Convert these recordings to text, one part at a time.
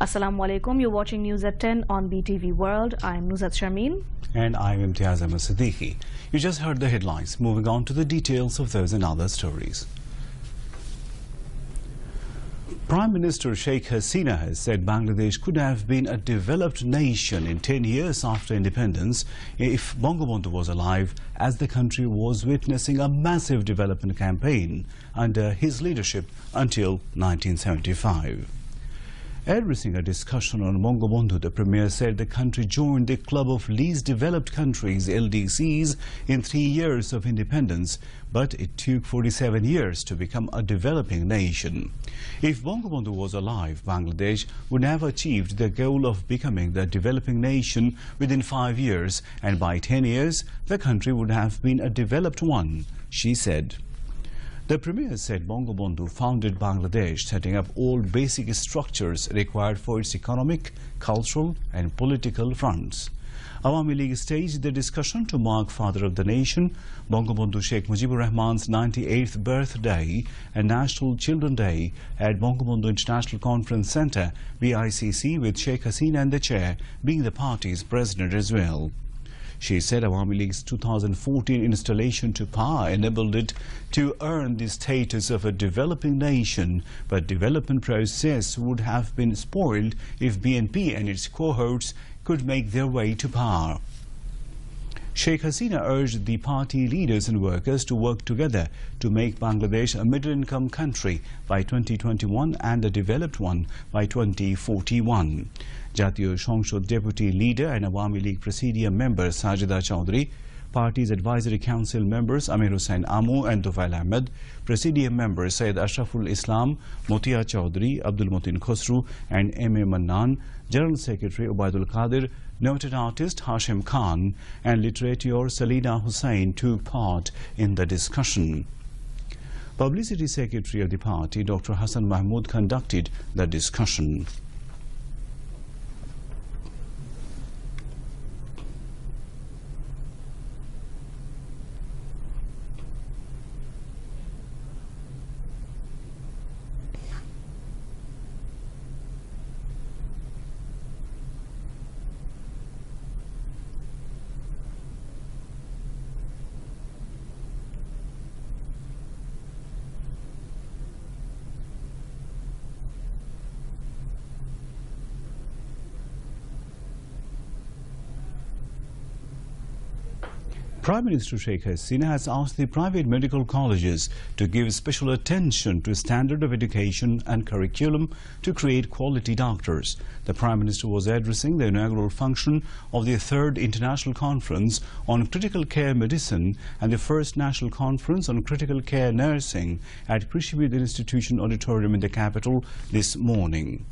Assalamu alaikum. You're watching News at 10 on BTV World. I'm Nuzhat Sharmeen. And I'm Imtiaz Ahmed Siddiqui. You just heard the headlines. Moving on to the details of those and other stories. Prime Minister Sheikh Hasina has said Bangladesh could have been a developed nation in 10 years after independence if Bangabandhu was alive, as the country was witnessing a massive development campaign under his leadership until 1975. Addressing a discussion on Bangabandhu, the Premier said the country joined the Club of Least Developed Countries, LDCs, in 3 years of independence, but it took 47 years to become a developing nation. If Bangabandhu was alive, Bangladesh would have achieved the goal of becoming the developing nation within 5 years, and by 10 years, the country would have been a developed one, she said. The Premier said Bangabandhu founded Bangladesh, setting up all basic structures required for its economic, cultural and political fronts. Awami League staged the discussion to mark Father of the Nation, Bangabandhu Sheikh Mujibur Rahman's 98th birthday and National Children Day at Bangabandhu International Conference Centre, BICC, with Sheikh Hasina and the chair being the party's president as well. She said Awami League's 2014 installation to power enabled it to earn the status of a developing nation, but development process would have been spoiled if BNP and its cohorts could make their way to power. Sheikh Hasina urged the party leaders and workers to work together to make Bangladesh a middle-income country by 2021 and a developed one by 2041. Jatiyo Shongshod Deputy Leader and Awami League Presidium member Sajida Chowdhury, Party's Advisory Council members Amir Hussain Amu and Tufail Ahmed, Presidium members Syed Ashraful Islam, Motia Chowdhury, Abdul Motin Khosru and M.A. Mannan, General Secretary Ubaidul Qadir, noted artist Hashim Khan and literature Salina Hussain took part in the discussion. Publicity Secretary of the party, Dr. Hassan Mahmood, conducted the discussion. Prime Minister Sheikh Hasina has asked the private medical colleges to give special attention to standard of education and curriculum to create quality doctors. The Prime Minister was addressing the inaugural function of the 3rd International Conference on Critical Care Medicine and the 1st National Conference on Critical Care Nursing at Krishibid Institution Auditorium in the capital this morning.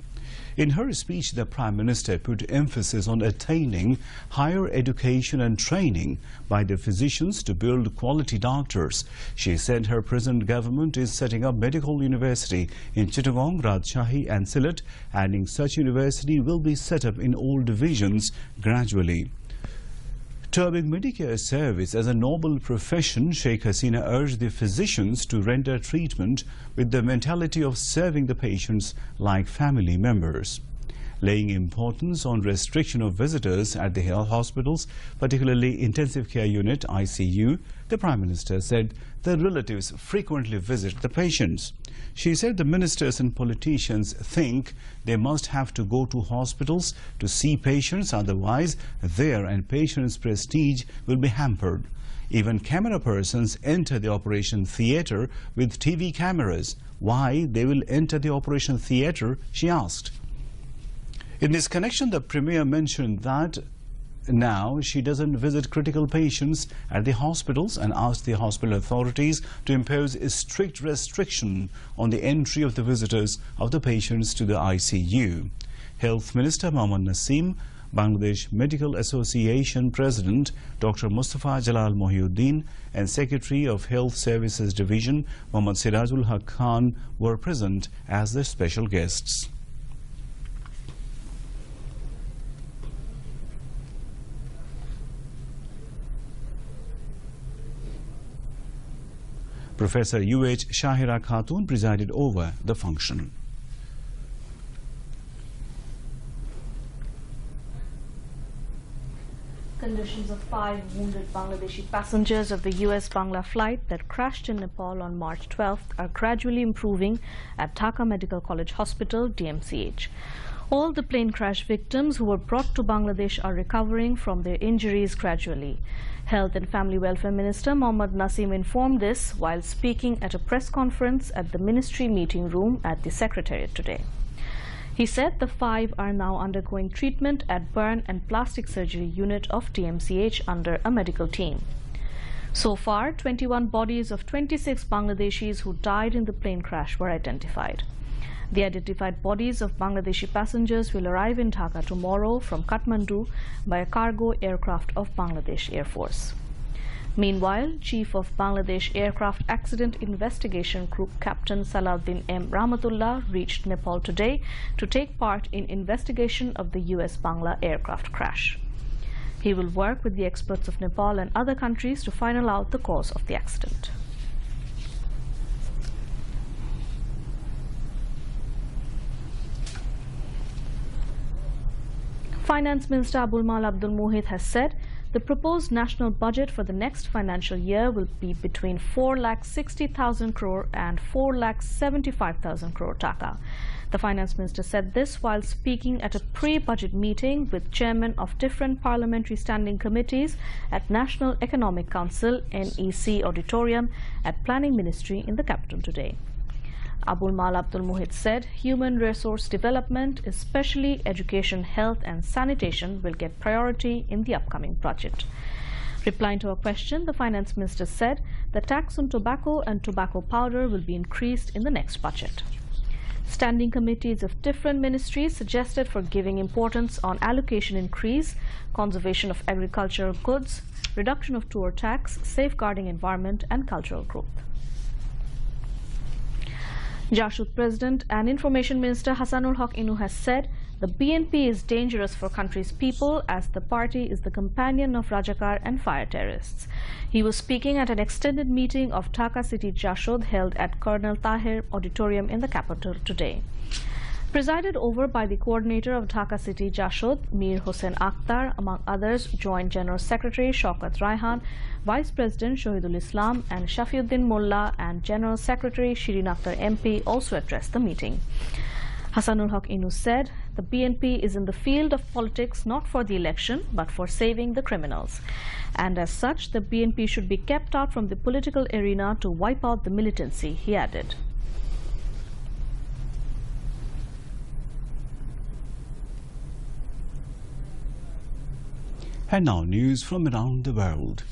In her speech, the Prime Minister put emphasis on attaining higher education and training by the physicians to build quality doctors. She said her present government is setting up medical university in Chittagong, Rajshahi and Sylhet, adding such university will be set up in all divisions gradually. Terming Medicare service as a noble profession, Sheikh Hasina urged the physicians to render treatment with the mentality of serving the patients like family members. Laying importance on restriction of visitors at the health hospitals, particularly intensive care unit ICU, the Prime Minister said the relatives frequently visit the patients. She said the ministers and politicians think they must have to go to hospitals to see patients, otherwise their and patients' prestige will be hampered. Even camera persons enter the operation theatre with TV cameras. Why they will enter the operation theatre, she asked. In this connection, the Premier mentioned that now she doesn't visit critical patients at the hospitals and asked the hospital authorities to impose a strict restriction on the entry of the visitors of the patients to the ICU. Health Minister Mohammad Naseem, Bangladesh Medical Association President Dr. Mustafa Jalal Mohiuddin and Secretary of Health Services Division Mohammad Sirajul Haq Khan were present as the special guests. Professor U.H. Shahira Khatun presided over the function. Conditions of 5 wounded Bangladeshi passengers of the US-Bangla flight that crashed in Nepal on March 12th are gradually improving at Dhaka Medical College Hospital, DMCH. All the plane crash victims who were brought to Bangladesh are recovering from their injuries gradually. Health and Family Welfare Minister Mohammad Nasim informed this while speaking at a press conference at the ministry meeting room at the Secretariat today. He said the 5 are now undergoing treatment at Burn and Plastic Surgery Unit of DMCH under a medical team. So far, 21 bodies of 26 Bangladeshis who died in the plane crash were identified. The identified bodies of Bangladeshi passengers will arrive in Dhaka tomorrow from Kathmandu by a cargo aircraft of Bangladesh Air Force. Meanwhile, Chief of Bangladesh Aircraft Accident Investigation Group Captain Salahuddin M. Rahmatullah reached Nepal today to take part in investigation of the US-Bangla aircraft crash. He will work with the experts of Nepal and other countries to find out the cause of the accident. Finance Minister Abul Mal Abdul Muhith has said the proposed national budget for the next financial year will be between 4,60,000 crore and 4,75,000 crore taka. The Finance Minister said this while speaking at a pre-budget meeting with chairmen of different parliamentary standing committees at National Economic Council NEC Auditorium at Planning Ministry in the capital today. Abul Mal Abdul Muhith said human resource development, especially education, health and sanitation, will get priority in the upcoming budget. Replying to a question, the Finance Minister said the tax on tobacco and tobacco powder will be increased in the next budget. Standing committees of different ministries suggested for giving importance on allocation increase, conservation of agricultural goods, reduction of tour tax, safeguarding environment and cultural growth. Jashud President and Information Minister Hasanul Haq Inu has said the BNP is dangerous for country's people as the party is the companion of Rajakar and fire terrorists. He was speaking at an extended meeting of Dhaka City Jashud held at Colonel Tahir Auditorium in the capital today. Presided over by the coordinator of Dhaka City Jashud, Mir Hossein Akhtar, among others, joined General Secretary Shaukat Raihan, Vice President Shohidul Islam and Shafiuddin Mullah, and General Secretary Shirin Akhtar MP also addressed the meeting. Hasanul Haq Inu said the BNP is in the field of politics not for the election but for saving the criminals. And as such, the BNP should be kept out from the political arena to wipe out the militancy, he added. And now news from around the world.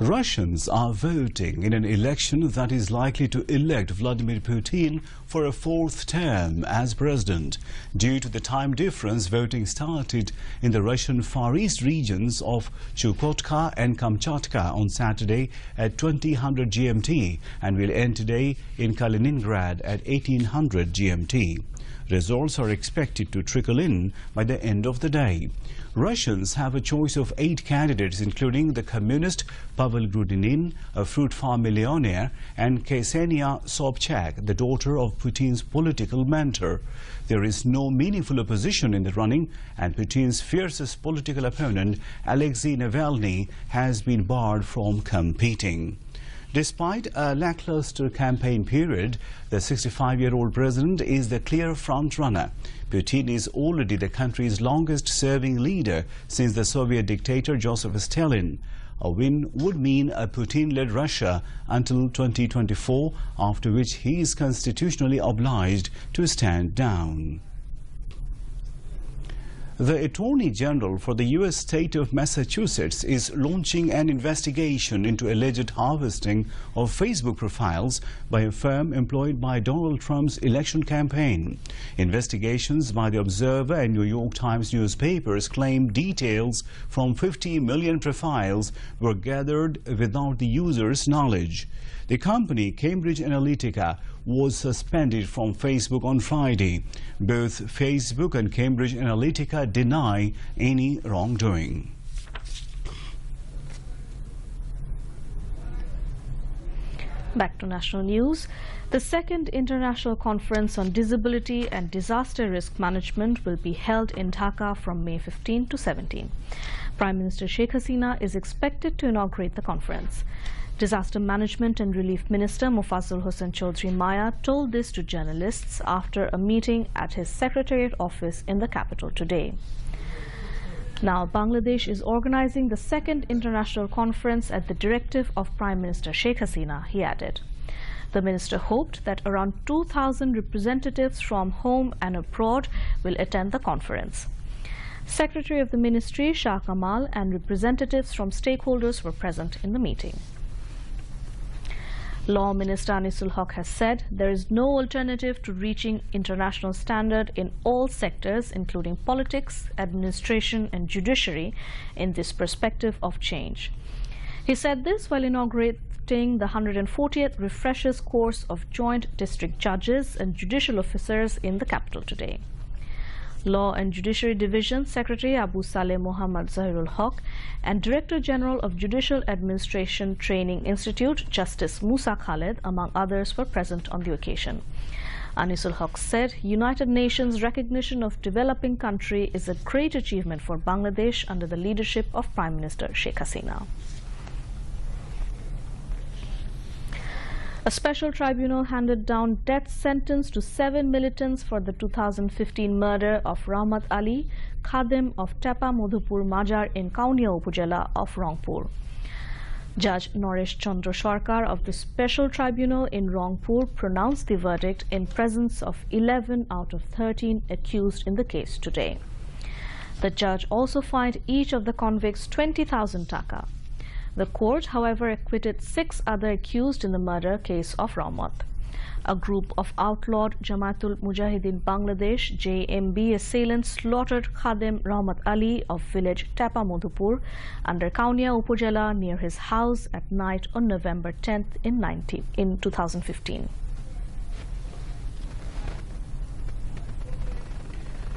Russians are voting in an election that is likely to elect Vladimir Putin for a 4th term as president. Due to the time difference, voting started in the Russian Far East regions of Chukotka and Kamchatka on Saturday at 2000 GMT and will end today in Kaliningrad at 1800 GMT. Results are expected to trickle in by the end of the day. Russians have a choice of 8 candidates, including the communist Pavel Grudinin, a fruit farm millionaire, and Ksenia Sobchak, the daughter of Putin's political mentor. There is no meaningful opposition in the running, and Putin's fiercest political opponent, Alexei Navalny, has been barred from competing. Despite a lackluster campaign period, the 65-year-old president is the clear front-runner. Putin is already the country's longest-serving leader since the Soviet dictator Joseph Stalin. A win would mean a Putin-led Russia until 2024, after which he is constitutionally obliged to stand down. The Attorney General for the U.S. state of Massachusetts is launching an investigation into alleged harvesting of Facebook profiles by a firm employed by Donald Trump's election campaign. Investigations by The Observer and New York Times newspapers claim details from 50 million profiles were gathered without the user's knowledge. The company, Cambridge Analytica, was suspended from Facebook on Friday. Both Facebook and Cambridge Analytica deny any wrongdoing. Back to national news. The second International Conference on Disability and Disaster Risk Management will be held in Dhaka from May 15 to 17. Prime Minister Sheikh Hasina is expected to inaugurate the conference. Disaster Management and Relief Minister Mufazzal Hossain Chaudhry Maya told this to journalists after a meeting at his Secretariat office in the capital today. Now, Bangladesh is organizing the second international conference at the directive of Prime Minister Sheikh Hasina, he added. The minister hoped that around 2,000 representatives from home and abroad will attend the conference. Secretary of the Ministry, Shah Kamal, and representatives from stakeholders were present in the meeting. Law Minister Anisul Haq has said there is no alternative to reaching international standard in all sectors, including politics, administration and judiciary, in this perspective of change. He said this while inaugurating the 140th Refreshers Course of Joint District Judges and Judicial Officers in the capital today. Law and Judiciary Division Secretary Abu Saleh Muhammad Zahirul Haq and Director General of Judicial Administration Training Institute, Justice Musa Khaled, among others, were present on the occasion. Anisul Haq said United Nations recognition of developing country is a great achievement for Bangladesh under the leadership of Prime Minister Sheikh Hasina. A special tribunal handed down death sentence to 7 militants for the 2015 murder of Rahmat Ali, Khadim of Tepa Madhupur Majar in Kaunia Upazila of Rangpur. Judge Naresh Chandra Sarkar of the Special Tribunal in Rangpur pronounced the verdict in presence of 11 out of 13 accused in the case today. The judge also fined each of the convicts 20,000 taka. The court, however, acquitted 6 other accused in the murder case of Rahmat. A group of outlawed Jamaatul Mujahideen Bangladesh (JMB) assailants slaughtered Khadim Rahmat Ali of village Tepa Madhupur under Kaunia Upazila near his house at night on November 10th in 2015.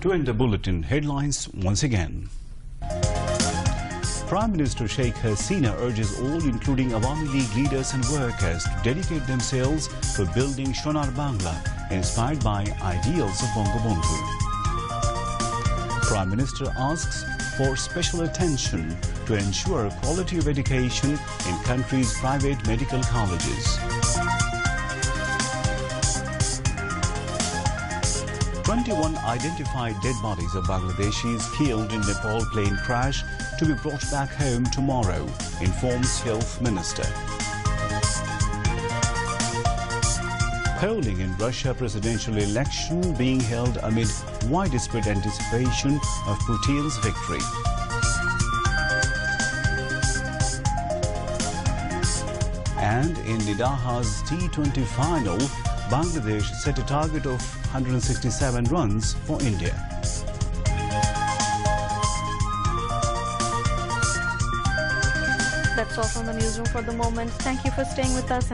To end the bulletin, headlines once again. Prime Minister Sheikh Hasina urges all, including Awami League leaders and workers, to dedicate themselves to building Sonar Bangla, inspired by ideals of Bangabandhu. Prime Minister asks for special attention to ensure quality of education in country's private medical colleges. 21 identified dead bodies of Bangladeshis killed in Nepal plane crash to be brought back home tomorrow, informs Health Minister. Polling in Russia presidential election being held amid widespread anticipation of Putin's victory. And in Nidaha's T20 final, Bangladesh set a target of 167 runs for India. That's all from the newsroom for the moment. Thank you for staying with us.